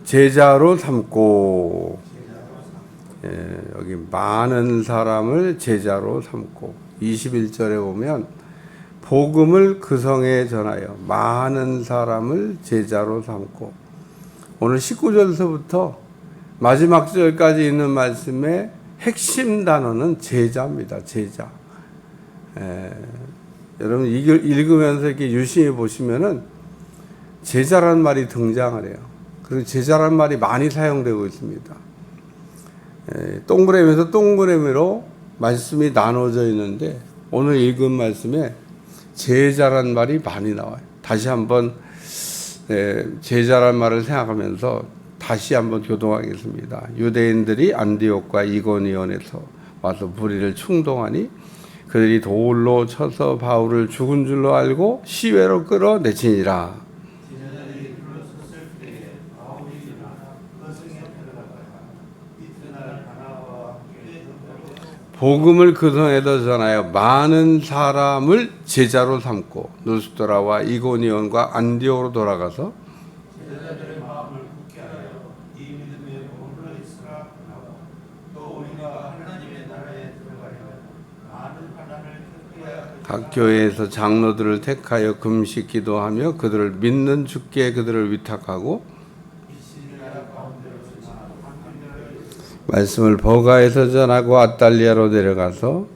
제자로 삼고, 여기 많은 사람을 제자로 삼고, 21절에 보면 복음을 그 성에 전하여 많은 사람을 제자로 삼고, 오늘 19절서부터 마지막 절까지 있는 말씀의 핵심 단어는 제자입니다. 제자. 여러분 읽으면서 이렇게 유심히 보시면은 제자라는 말이 등장을 해요. 그리고 제자라는 말이 많이 사용되고 있습니다. 동그라미에서 동그라미로 말씀이 나눠져 있는데 오늘 읽은 말씀에 제자라는 말이 많이 나와요. 다시 한번 제자라는 말을 생각하면서 다시 한번 교동하겠습니다. 유대인들이 안디옥과 이고니온에서 와서 무리를 충동하니 그들이 돌로 쳐서 바울을 죽은 줄로 알고 시외로 끌어내치니라. 복음을 그 성에도 전하여 많은 사람을 제자로 삼고 누스드라와 이고니온과 안디옥으로 돌아가서 제자들의 마음을 굳게 하여 이 믿음의 본으로 있으라 하고 또 우리가 하나님의 나라에 들어가려면 많은 환난을 겪어야 각 교회에서 장로들을 택하여 금식 기도하며 그들을 믿는 주께 그들을 위탁하고 말씀을 버가에서 전하고 아달리아로 내려가서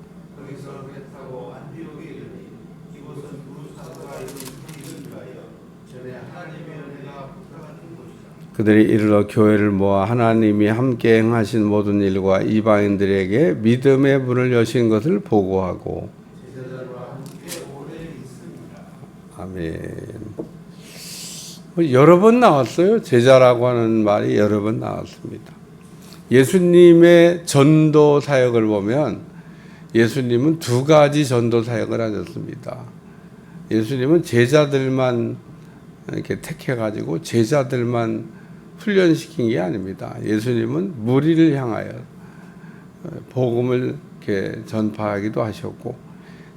그들이 이르러 교회를 모아 하나님이 함께 행하신 모든 일과 이방인들에게 믿음의 문을 여신 것을 보고하고 아멘. 여러 번 나왔어요. 제자라고 하는 말이 여러 번 나왔습니다. 예수님의 전도 사역을 보면 예수님은 두 가지 전도 사역을 하셨습니다. 예수님은 제자들만 이렇게 택해가지고 제자들만 훈련시킨 게 아닙니다. 예수님은 무리를 향하여 복음을 이렇게 전파하기도 하셨고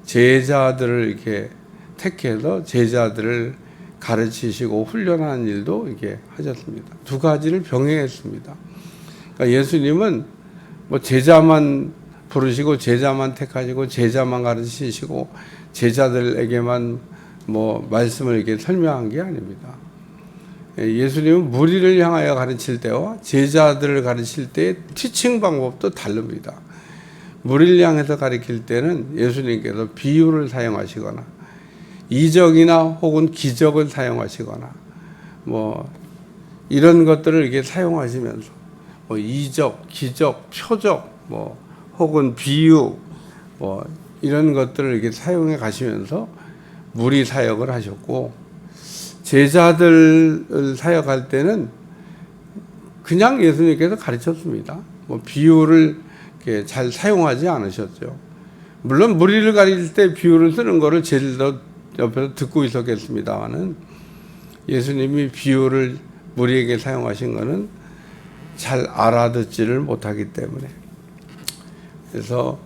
제자들을 이렇게 택해서 제자들을 가르치시고 훈련하는 일도 이렇게 하셨습니다. 두 가지를 병행했습니다. 그러니까 예수님은 뭐 제자만 부르시고 제자만 택하시고 제자만 가르치시고 제자들에게만 뭐 말씀을 이렇게 설명한 게 아닙니다. 예수님은 무리를 향하여 가르칠 때와 제자들을 가르칠 때의 티칭 방법도 다릅니다. 무리를 향해서 가르칠 때는 예수님께서 비유를 사용하시거나 이적이나 혹은 기적을 사용하시거나 뭐 이런 것들을 이렇게 사용하시면서 뭐 이적, 기적, 표적, 뭐 혹은 비유, 뭐 이런 것들을 이렇게 사용해 가시면서 무리 사역을 하셨고 제자들을 사역할 때는 그냥 예수님께서 가르쳤습니다. 뭐 비유를 이렇게 잘 사용하지 않으셨죠. 물론 무리를 가르칠 때 비유를 쓰는 거를 제자들 옆에서 듣고 있었겠습니다만은 예수님이 비유를 무리에게 사용하신 거는 잘 알아듣지를 못하기 때문에 그래서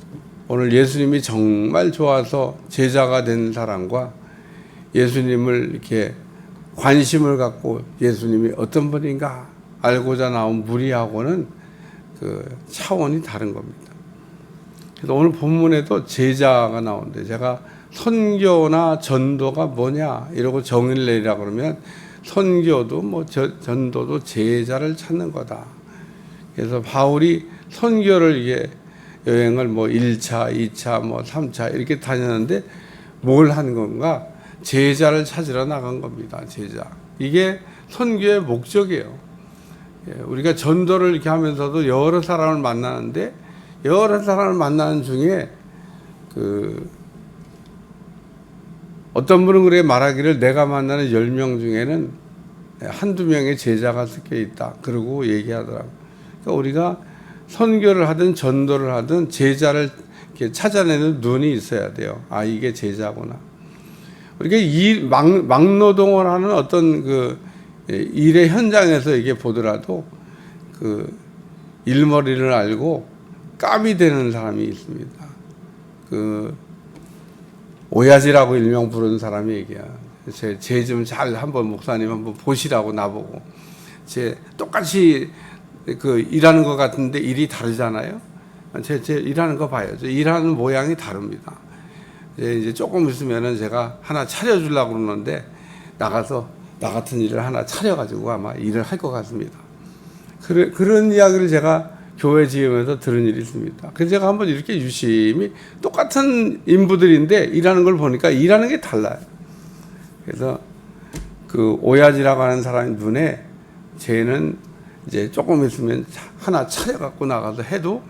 오늘 예수님이 정말 좋아서 제자가 된 사람과 예수님을 이렇게 관심을 갖고 예수님이 어떤 분인가 알고자 나온 무리하고는 그 차원이 다른 겁니다. 그래서 오늘 본문에도 제자가 나오는데 제가 선교나 전도가 뭐냐 이러고 정의를 내리라 그러면 선교도 뭐 전도도 제자를 찾는 거다. 그래서 바울이 선교를 이게 여행을 뭐 1차, 2차, 뭐 3차 이렇게 다녔는데 뭘 한 건가? 제자를 찾으러 나간 겁니다. 제자. 이게 선교의 목적이에요. 우리가 전도를 이렇게 하면서도 여러 사람을 만나는데 여러 사람을 만나는 중에 어떤 분은 그렇게 말하기를 내가 만나는 10명 중에는 한두 명의 제자가 섞여 있다. 그러고 얘기하더라고요. 그러니까 우리가 선교를 하든 전도를 하든 제자를 이렇게 찾아내는 눈이 있어야 돼요. 아, 이게 제자구나. 우리가 막노동을 하는 어떤 그 일의 현장에서 이게 보더라도 그 일머리를 알고 깜이 되는 사람이 있습니다. 그 오야지라고 일명 부르는 사람이 얘기야. 제 좀 잘 한번 목사님 한번 보시라고 나보고 제 똑같이 그 일하는 것 같은데 일이 다르잖아요. 제 일하는 거 봐요. 일하는 모양이 다릅니다. 이제 조금 있으면은 제가 하나 차려주려고 그러는데 나가서 나 같은 일을 하나 차려가지고 아마 일을 할 것 같습니다. 그런 이야기를 제가 교회 지으면서 들은 일이 있습니다. 그래서 제가 한번 이렇게 유심히 똑같은 인부들인데 일하는 걸 보니까 일하는 게 달라요. 그래서 그 오야지라고 하는 사람 눈에 쟤는 이제 조금 있으면 하나 차려갖고 나가서 해도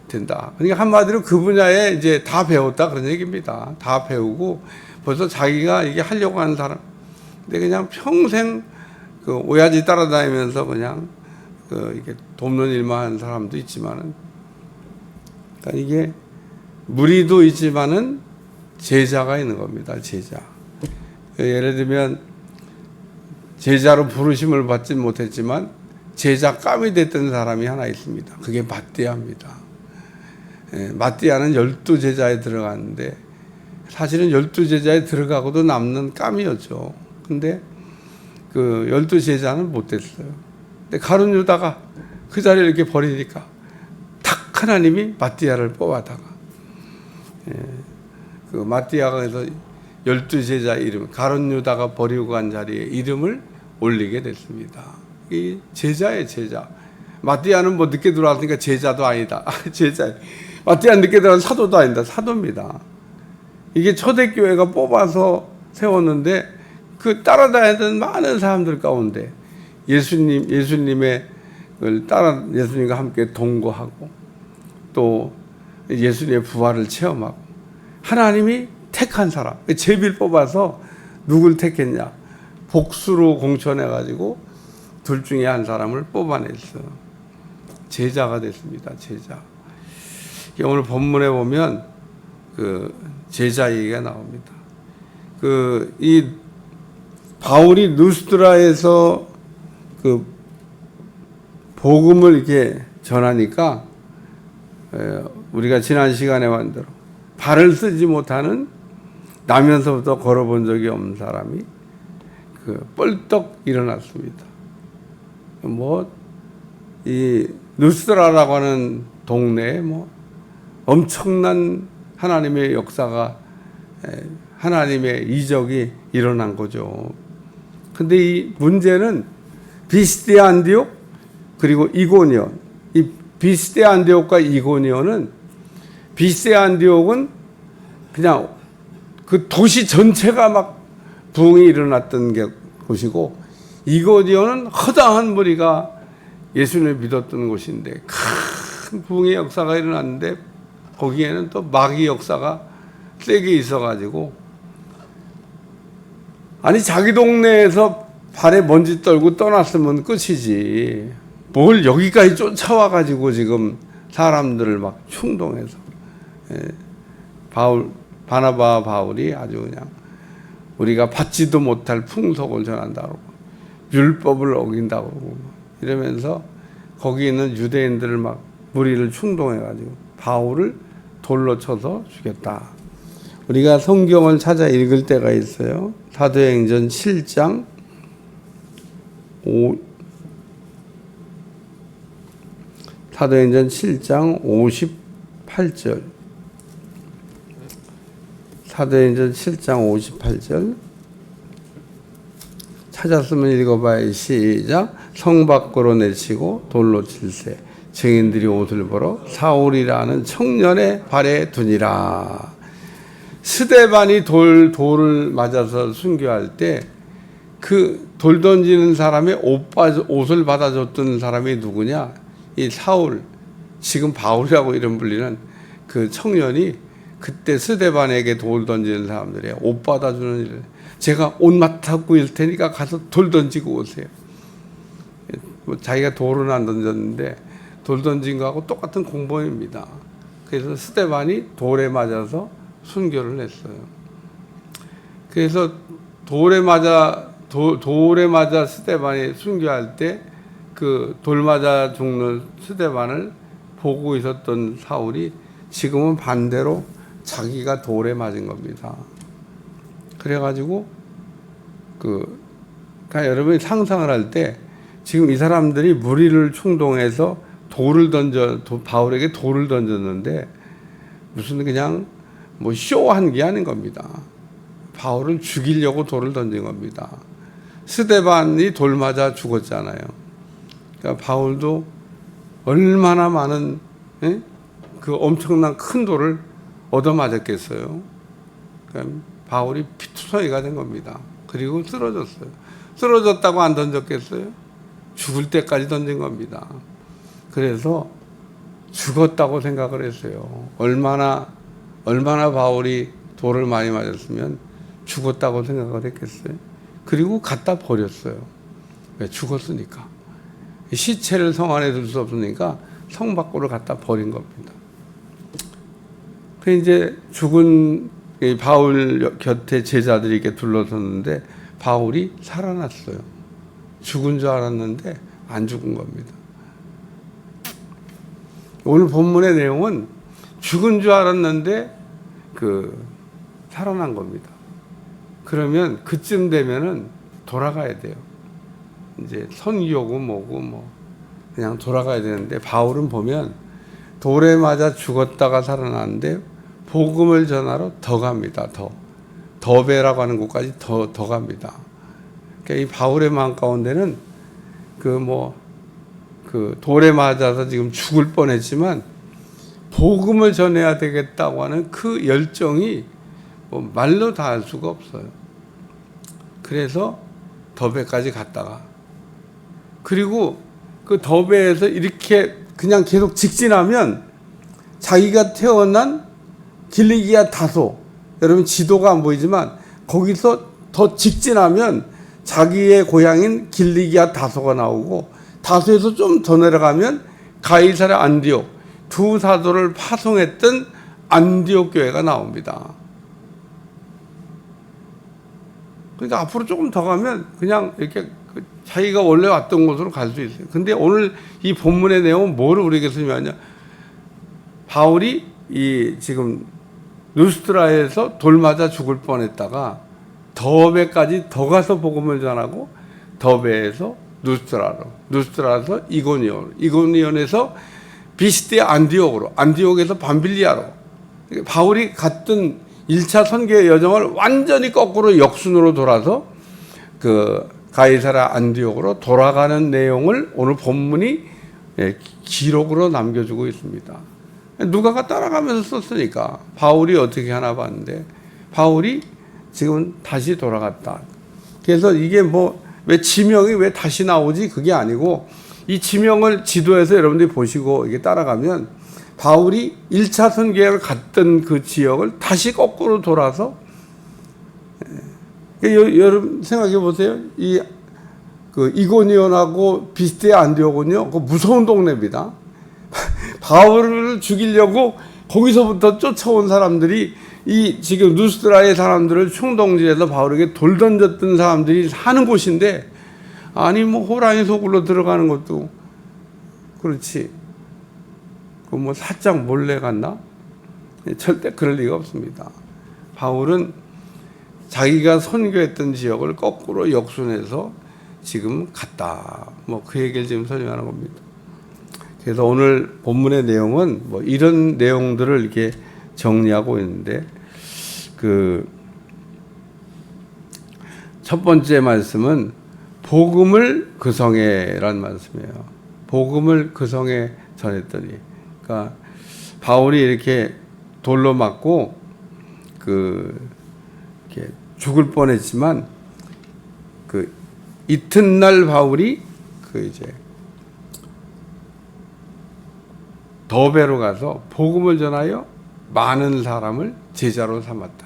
된다. 그러니까 한마디로 그 분야에 이제 다 배웠다 그런 얘기입니다. 다 배우고 벌써 자기가 이게 하려고 하는 사람. 근데 그냥 평생 그 오야지 따라다니면서 그냥 그 이게 돕는 일만 하는 사람도 있지만은, 그러니까 이게 무리도 있지만은 제자가 있는 겁니다. 제자. 예를 들면 제자로 부르심을 받지 못했지만 제자감이 됐던 사람이 하나 있습니다. 그게 마띠아입니다. 마띠아는 12제자에 들어갔는데 사실은 12제자에 들어가고도 남는 깜이었죠. 근데 그 12제자는 못 됐어요. 근데 가룟 유다가 그 자리를 이렇게 버리니까 탁 하나님이 마띠아를 뽑아다가 그 마띠아가 그래서 12제자 이름, 가룟 유다가 버리고 간 자리에 이름을 올리게 됐습니다. 이 제자의 제자. 마띠아는 뭐 늦게 들어왔으니까 제자도 아니다. 제자. 마띠아 늦게 들어간 사도도 아니다. 사도입니다. 이게 초대교회가 뽑아서 세웠는데 그 따라다니던 많은 사람들 가운데 예수님의 예수님과 함께 동거하고 또 예수님의 부활을 체험하고 하나님이 택한 사람, 제비를 뽑아서 누굴 택했냐? 복수로 공천해가지고 둘 중에 한 사람을 뽑아냈어. 제자가 됐습니다. 제자. 오늘 본문에 보면 그 제자 얘기가 나옵니다. 이 바울이 누스드라에서 그 복음을 이렇게 전하니까 우리가 지난 시간에 한 대로 발을 쓰지 못하는 나면서부터 걸어본 적이 없는 사람이 뻘떡 일어났습니다. 이 누스드라라고 하는 동네에 엄청난 하나님의 역사가, 하나님의 이적이 일어난 거죠. 근데 이 문제는 비스데 안디옥 그리고 이고니온, 이 비스데 안디옥과 이고니온은, 비스데 안디옥은 그냥 그 도시 전체가 막 부흥이 일어났던 곳이고, 이고니온은 허다한 무리가 예수님을 믿었던 곳인데 큰 부흥의 역사가 일어났는데 거기에는 또 마귀 역사가 세게 있어가지고, 아니 자기 동네에서 발에 먼지 떨고 떠났으면 끝이지 뭘 여기까지 쫓아와가지고 지금 사람들을 막 충동해서, 바나바와 바울이 아주 그냥 우리가 받지도 못할 풍속을 전한다고, 율법을 어긴다고 그러고 이러면서 거기 있는 유대인들을 막 무리를 충동해가지고 바울을 돌로 쳐서 죽였다. 우리가 성경을 찾아 읽을 때가 있어요. 사도행전 7장 58절. 사도행전 7장 58절. 찾았으면 읽어봐요. 시작. 성 밖으로 내치고 돌로 칠세. 증인들이 옷을 벌어 사울이라는 청년의 발에 두니라. 스데반이 돌을 맞아서 순교할 때 그 돌 던지는 사람의 옷을 받아줬던 사람이 누구냐? 이 사울, 지금 바울이라고 이름 불리는 그 청년이 그때 스데반에게 돌 던지는 사람들이에요. 옷 받아주는 일을. 제가 옷 맡고 있을 테니까 가서 돌 던지고 오세요. 자기가 돌은 안 던졌는데 돌 던진 거하고 똑같은 공범입니다. 그래서 스데반이 돌에 맞아서 순교를 했어요. 그래서 돌에 맞아 스데반이 순교할 때 그 돌 맞아 죽는 스데반을 보고 있었던 사울이 지금은 반대로 자기가 돌에 맞은 겁니다. 그래가지고 그러니까 여러분이 상상을 할 때 지금 이 사람들이 무리를 충동해서 바울에게 돌을 던졌는데 무슨 그냥 뭐 쇼한 게 아닌 겁니다. 바울을 죽이려고 돌을 던진 겁니다. 스데반이 돌 맞아 죽었잖아요. 그러니까 바울도 얼마나 많은 그 엄청난 큰 돌을 얻어 맞았겠어요. 그러니까 바울이 피투성이가 된 겁니다. 그리고 쓰러졌어요. 쓰러졌다고 안 던졌겠어요? 죽을 때까지 던진 겁니다. 그래서 죽었다고 생각을 했어요. 얼마나 바울이 돌을 많이 맞았으면 죽었다고 생각을 했겠어요. 그리고 갖다 버렸어요. 왜? 죽었으니까. 시체를 성 안에 둘 수 없으니까 성 밖으로 갖다 버린 겁니다. 그 이제 죽은 바울 곁에 제자들이 이렇게 둘러섰는데 바울이 살아났어요. 죽은 줄 알았는데 안 죽은 겁니다. 오늘 본문의 내용은 죽은 줄 알았는데 살아난 겁니다. 그러면 그쯤 되면은 돌아가야 돼요. 이제 선교고 뭐고 그냥 돌아가야 되는데 바울은 보면 돌에 맞아 죽었다가 살아났는데 복음을 전하러 더 갑니다. 더베라고 하는 곳까지 더 갑니다. 그러니까 이 바울의 마음 가운데는 돌에 맞아서 지금 죽을 뻔했지만 복음을 전해야 되겠다고 하는 그 열정이 말로 다 할 수가 없어요. 그래서 더베까지 갔다가 그리고 그 더베에서 이렇게 그냥 계속 직진하면 자기가 태어난 길리기아 다소, 여러분 지도가 안 보이지만 거기서 더 직진하면 자기의 고향인 길리기아 다소가 나오고 다소에서 좀 더 내려가면 가이사랴 안디옥, 두 사도를 파송했던 안디옥 교회가 나옵니다. 그러니까 앞으로 조금 더 가면 그냥 이렇게 자기가 원래 왔던 곳으로 갈 수 있어요. 근데 오늘 이 본문의 내용은 뭐를 우리에게 설명하냐? 바울이 지금 루스트라에서 돌 맞아 죽을 뻔했다가 더베까지 더 가서 복음을 전하고 더베에서 루스트라에서 이고니온에서 비시디아 안디옥으로, 안디옥에서 밤빌리아로 바울이 갔던 1차 선교의 여정을 완전히 거꾸로 역순으로 돌아서 가이사랴 안디옥으로 돌아가는 내용을 오늘 본문이 기록으로 남겨주고 있습니다. 누가가 따라가면서 썼으니까 바울이 어떻게 하나 봤는데 바울이 지금 다시 돌아갔다. 그래서 이게 왜 지명이 왜 다시 나오지? 그게 아니고 이 지명을 지도에서 여러분들이 보시고 이게 따라가면 바울이 1차 선교를 갔던 그 지역을 다시 거꾸로 돌아서 여러분 생각해 보세요. 이고니온하고 비스디아 안디옥은요, 그 무서운 동네입니다. 바울을 죽이려고 거기서부터 쫓아온 사람들이 지금 루스드라의 사람들을 총동지에서 바울에게 돌 던졌던 사람들이 사는 곳인데, 아니 호랑이 속으로 들어가는 것도 그렇지. 살짝 몰래 갔나? 절대 그럴 리가 없습니다. 바울은 자기가 선교했던 지역을 거꾸로 역순해서 지금 갔다. 그 얘기를 지금 설명하는 겁니다. 그래서 오늘 본문의 내용은 이런 내용들을 이렇게 정리하고 있는데, 첫 번째 말씀은 복음을 그 성에라는 말씀이에요. 복음을 그 성에 전했더니, 그러니까 바울이 이렇게 돌로 맞고 이렇게 죽을 뻔했지만 이튿날 바울이 이제 더베로 가서 복음을 전하여 많은 사람을 제자로 삼았다.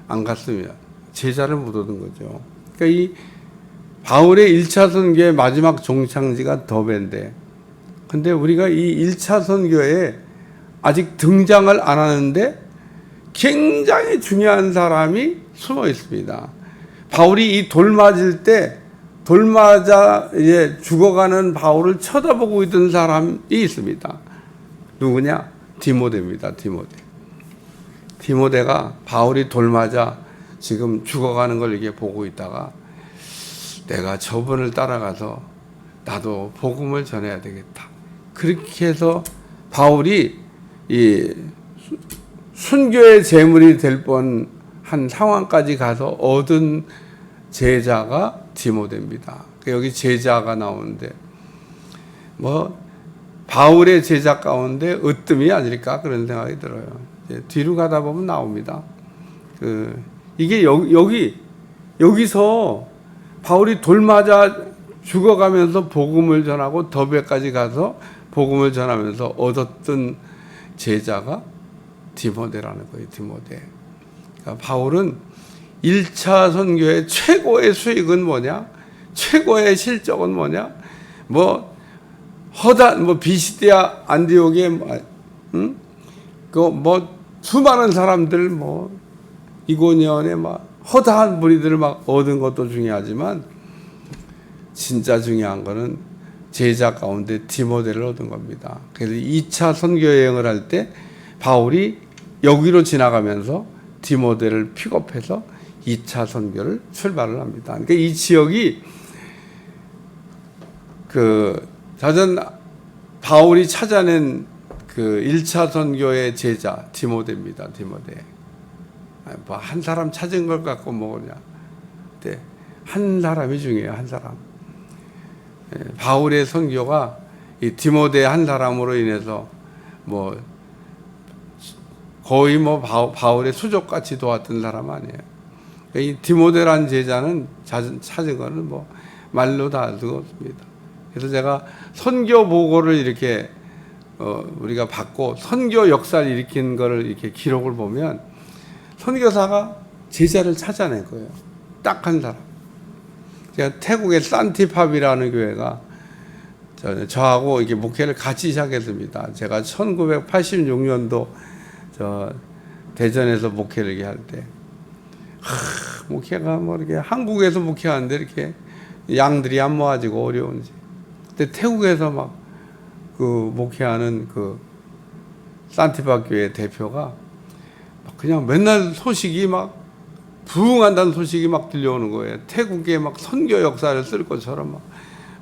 안 갔으면 제자를 못 얻은 거죠. 그러니까 이 바울의 1차 선교의 마지막 종착지가 더베인데, 근데 우리가 이 1차 선교에 아직 등장을 안 하는데 굉장히 중요한 사람이 숨어 있습니다. 바울이 이 돌 맞을 때 돌 맞아 이제 죽어가는 바울을 쳐다보고 있던 사람이 있습니다. 누구냐? 디모데입니다. 디모데가 바울이 돌 맞아 지금 죽어가는 걸 이렇게 보고 있다가 내가 저분을 따라가서 나도 복음을 전해야 되겠다. 그렇게 해서 바울이 이 순교의 제물이 될 뻔한 상황까지 가서 얻은 제자가 디모데입니다. 여기 제자가 나오는데 뭐 바울의 제자 가운데 으뜸이 아닐까 그런 생각이 들어요. 뒤로 가다 보면 나옵니다. 이게 여기서 바울이 돌 맞아 죽어가면서 복음을 전하고 더베까지 가서 복음을 전하면서 얻었던 제자가 디모데라는 거예요. 디모데. 그러니까 바울은 1차 선교의 최고의 수익은 뭐냐? 최고의 실적은 뭐냐? 비시디아 안디옥에 수많은 사람들 이고니온에 허다한 무리들을 얻은 것도 중요하지만 진짜 중요한 거는 제자 가운데 디모데를 얻은 겁니다. 그래서 2차 선교 여행을 할 때 바울이 여기로 지나가면서 디모데를 픽업해서 2차 선교를 출발을 합니다. 그러니까 이 지역이 자전 바울이 찾아낸 1차 선교의 제자 디모데입니다. 디모데. 한 사람 찾은 걸 갖고 뭐냐? 한 사람이 중요해요. 한 사람. 바울의 선교가 이 디모데 한 사람으로 인해서 거의 바울의 수족같이 도왔던 사람 아니에요. 이 디모데란 제자는 찾은 거는 말로 다 할 수가 없습니다. 그래서 제가 선교 보고를 이렇게 우리가 받고 선교 역사를 일으킨 거를 이렇게 기록을 보면 선교사가 제자를 찾아낸 거예요. 딱 한 사람. 제가 태국의 산티팝이라는 교회가 저하고 이렇게 목회를 같이 시작했습니다. 제가 1986년도 대전에서 목회를 이렇게 할 때, 목회가 이렇게 한국에서 목회하는데 이렇게 양들이 안 모아지고 어려운지. 근데 태국에서 목회하는 산티팝 교회 대표가 그냥 맨날 소식이 부흥한다는 소식이 들려오는 거예요. 태국에 선교 역사를 쓸 것처럼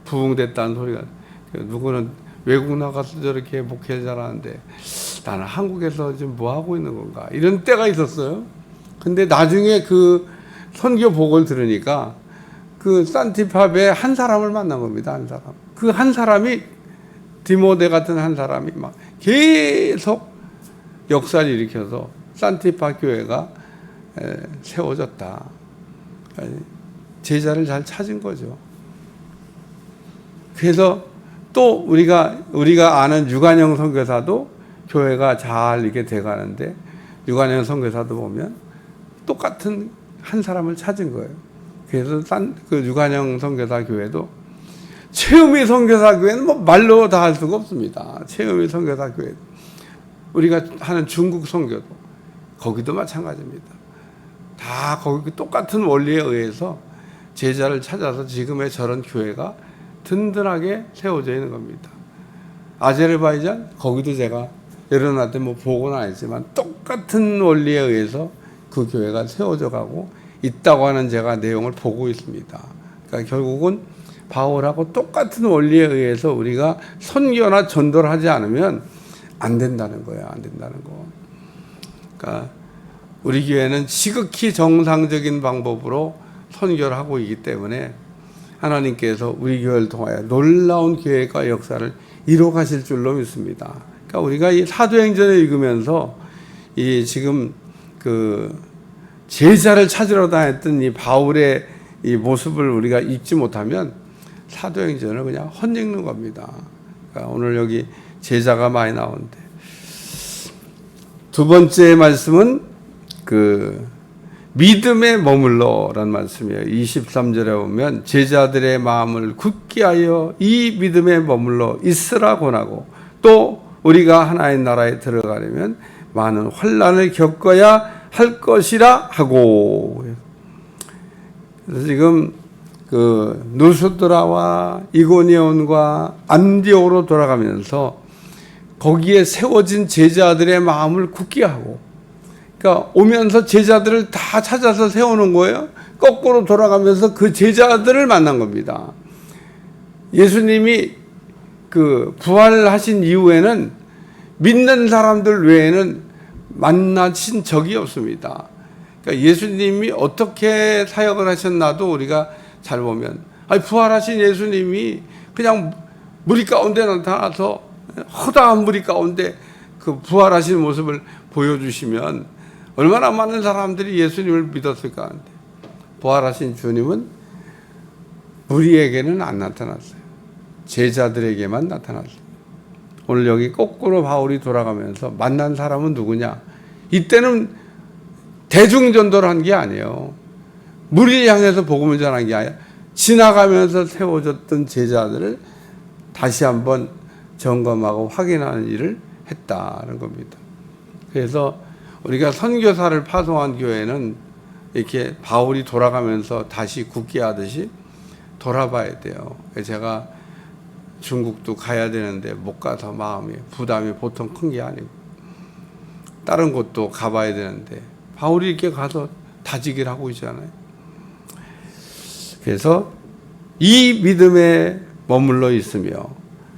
부흥됐다는 소리가. 누구는 외국 나가서 저렇게 목회를 잘하는데 나는 한국에서 지금 뭐 하고 있는 건가 이런 때가 있었어요. 근데 나중에 선교 복을 들으니까 산티팝의 한 사람을 만난 겁니다. 한 사람. 한 사람이 디모데 같은 한 사람이 계속 역사를 일으켜서 산티팝 교회가 세워졌다. 제자를 잘 찾은 거죠. 그래서 또 우리가 아는 유관영 선교사도 교회가 잘 이렇게 돼가는데 유관영 선교사도 보면 똑같은 한 사람을 찾은 거예요. 그래서 유관영 선교사 교회도 최음희 선교사 교회는 말로 다 할 수가 없습니다. 최음희 선교사 교회 우리가 하는 중국 선교도 거기도 마찬가지입니다. 다 거기 똑같은 원리에 의해서 제자를 찾아서 지금의 저런 교회가 든든하게 세워져 있는 겁니다. 아제르바이잔 거기도 제가 여러 때 보고는 안 했지만 똑같은 원리에 의해서 그 교회가 세워져 가고 있다고 하는 제가 내용을 보고 있습니다. 그러니까 결국은 바울하고 똑같은 원리에 의해서 우리가 선교나 전도를 하지 않으면 안 된다는 거예요. 안 된다는 거. 그러니까 우리 교회는 지극히 정상적인 방법으로 선교를 하고 있기 때문에 하나님께서 우리 교회를 통하여 놀라운 교회가 역사를 이뤄 가실 줄로 믿습니다. 그러니까 우리가 이 사도행전을 읽으면서 이 지금 제자를 찾으러 다녔던 이 바울의 이 모습을 우리가 잊지 못하면 사도행전을 그냥 헛읽는 겁니다. 그러니까 오늘 여기 제자가 많이 나오는데 두 번째 말씀은 믿음에 머물러라는 말씀이에요. 23절에 보면 제자들의 마음을 굳게 하여 이 믿음에 머물러 있으라 권하고 또 우리가 하나의 나라에 들어가려면 많은 환난을 겪어야 할 것이라 하고. 그래서 지금 누스드라와 이고니온과 안디옥으로 돌아가면서 거기에 세워진 제자들의 마음을 굳게 하고 그러니까 오면서 제자들을 다 찾아서 세우는 거예요. 거꾸로 돌아가면서 그 제자들을 만난 겁니다. 예수님이 그 부활하신 이후에는 믿는 사람들 외에는 만나신 적이 없습니다. 그러니까 예수님이 어떻게 사역을 하셨나도 우리가 잘 보면, 부활하신 예수님이 그냥 무리 가운데 나타나서 허다한 무리 가운데 그 부활하신 모습을 보여주시면 얼마나 많은 사람들이 예수님을 믿었을까 하는데, 부활하신 주님은 무리에게는 안 나타났어요. 제자들에게만 나타났어요. 오늘 여기 거꾸로 바울이 돌아가면서 만난 사람은 누구냐? 이때는 대중전도를 한 게 아니에요. 무리를 향해서 복음을 전한 게 아니라 지나가면서 세워졌던 제자들을 다시 한번 점검하고 확인하는 일을 했다는 겁니다. 그래서 우리가 선교사를 파송한 교회는 이렇게 바울이 돌아가면서 다시 굳게 하듯이 돌아봐야 돼요. 제가 중국도 가야 되는데 못 가서 마음이 부담이 보통 큰 게 아니고, 다른 곳도 가봐야 되는데 바울이 이렇게 가서 다지기를 하고 있잖아요. 그래서 이 믿음에 머물러 있으며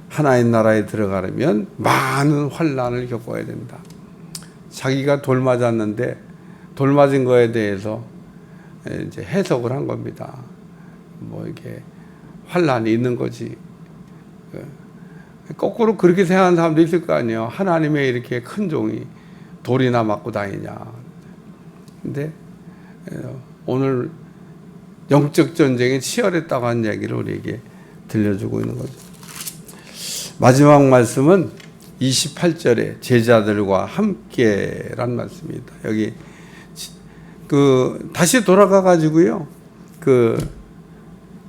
하나의 나라에 들어가려면 많은 환난을 겪어야 된다. 자기가 돌 맞았는데 돌 맞은 거에 대해서 이제 해석을 한 겁니다. 뭐 이게 환난이 있는 거지. 거꾸로 그렇게 생각하는 사람도 있을 거 아니에요. 하나님의 이렇게 큰 종이 돌이나 맞고 다니냐. 근데 오늘 영적 전쟁이 치열했다고 하는 얘기를 우리에게 들려주고 있는 거죠. 마지막 말씀은 28절에 제자들과 함께란 말씀입니다. 여기 다시 돌아가 가지고요,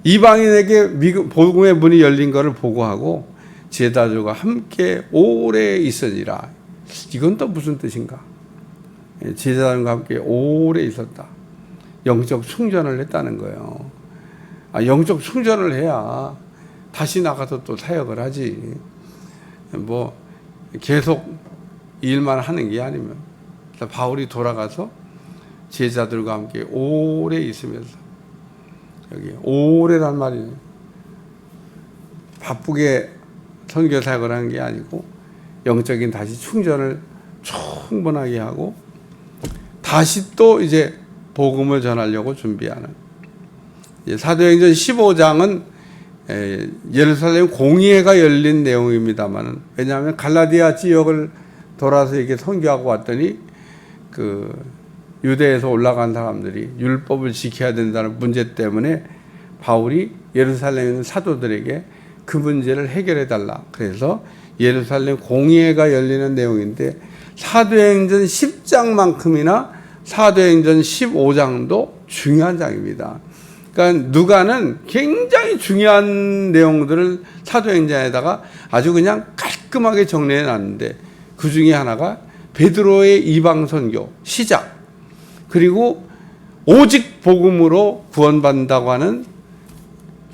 이방인에게 복음의 문이 열린 것을 보고하고 제자들과 함께 오래 있으니라. 이건 또 무슨 뜻인가? 제자들과 함께 오래 있었다. 영적 충전을 했다는 거예요. 영적 충전을 해야 다시 나가서 또 사역을 하지. 뭐 계속 일만 하는 게 아니면. 바울이 돌아가서 제자들과 함께 오래 있으면서, 여기 오래란 말이에요. 바쁘게 선교 사역을 하는 게 아니고 영적인 다시 충전을 충분하게 하고 다시 또 이제 복음을 전하려고 준비하는. 사도행전 15장은 예루살렘 공의회가 열린 내용입니다만은, 왜냐하면 갈라디아 지역을 돌아서 이렇게 선교하고 왔더니 유대에서 올라간 사람들이 율법을 지켜야 된다는 문제 때문에 바울이 예루살렘에 있는 사도들에게 그 문제를 해결해 달라. 그래서 예루살렘 공의회가 열리는 내용인데, 사도행전 10장만큼이나 사도행전 15장도 중요한 장입니다. 그러니까 누가는 굉장히 중요한 내용들을 사도행전에다가 아주 그냥 깔끔하게 정리해 놨는데, 그 중에 하나가 베드로의 이방 선교 시작, 그리고 오직 복음으로 구원받는다고 하는,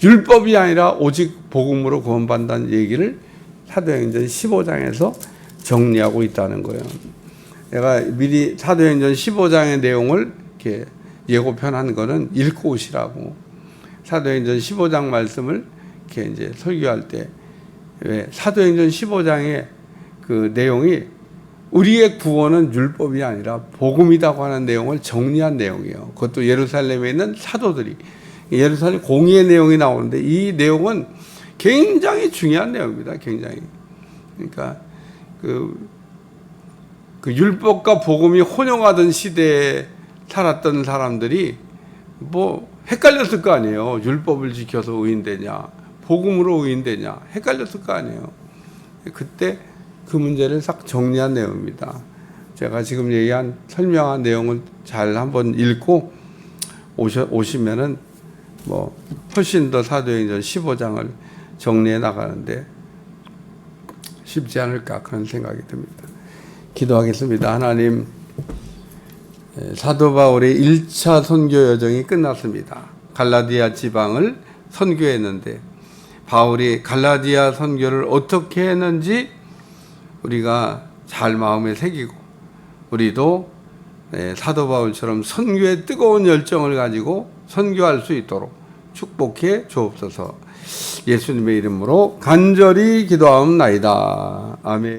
율법이 아니라 오직 복음으로 구원받는다는 얘기를 사도행전 15장에서 정리하고 있다는 거예요. 내가 미리 사도행전 15장의 내용을 이렇게 예고편한 거는 읽고 오시라고. 사도행전 15장 말씀을 이렇게 이제 설교할 때, 왜 사도행전 15장의 그 내용이 우리의 구원은 율법이 아니라 복음이라고 하는 내용을 정리한 내용이에요. 그것도 예루살렘에 있는 사도들이, 예루살렘 공의의 내용이 나오는데, 이 내용은 굉장히 중요한 내용입니다. 굉장히. 그러니까 그 율법과 복음이 혼용하던 시대에 살았던 사람들이 뭐 헷갈렸을 거 아니에요. 율법을 지켜서 의인되냐, 복음으로 의인되냐, 헷갈렸을 거 아니에요. 그때 그 문제를 싹 정리한 내용입니다. 제가 지금 얘기한 설명한 내용을 잘 한번 읽고 오시면은 뭐 훨씬 더 사도행전 15장을 정리해 나가는데 쉽지 않을까 그런 생각이 듭니다. 기도하겠습니다. 하나님, 사도 바울의 1차 선교 여정이 끝났습니다. 갈라디아 지방을 선교했는데, 바울이 갈라디아 선교를 어떻게 했는지 우리가 잘 마음에 새기고, 우리도 사도 바울처럼 선교에 뜨거운 열정을 가지고 선교할 수 있도록 축복해 주옵소서. 예수님의 이름으로 간절히 기도하옵나이다. 아멘.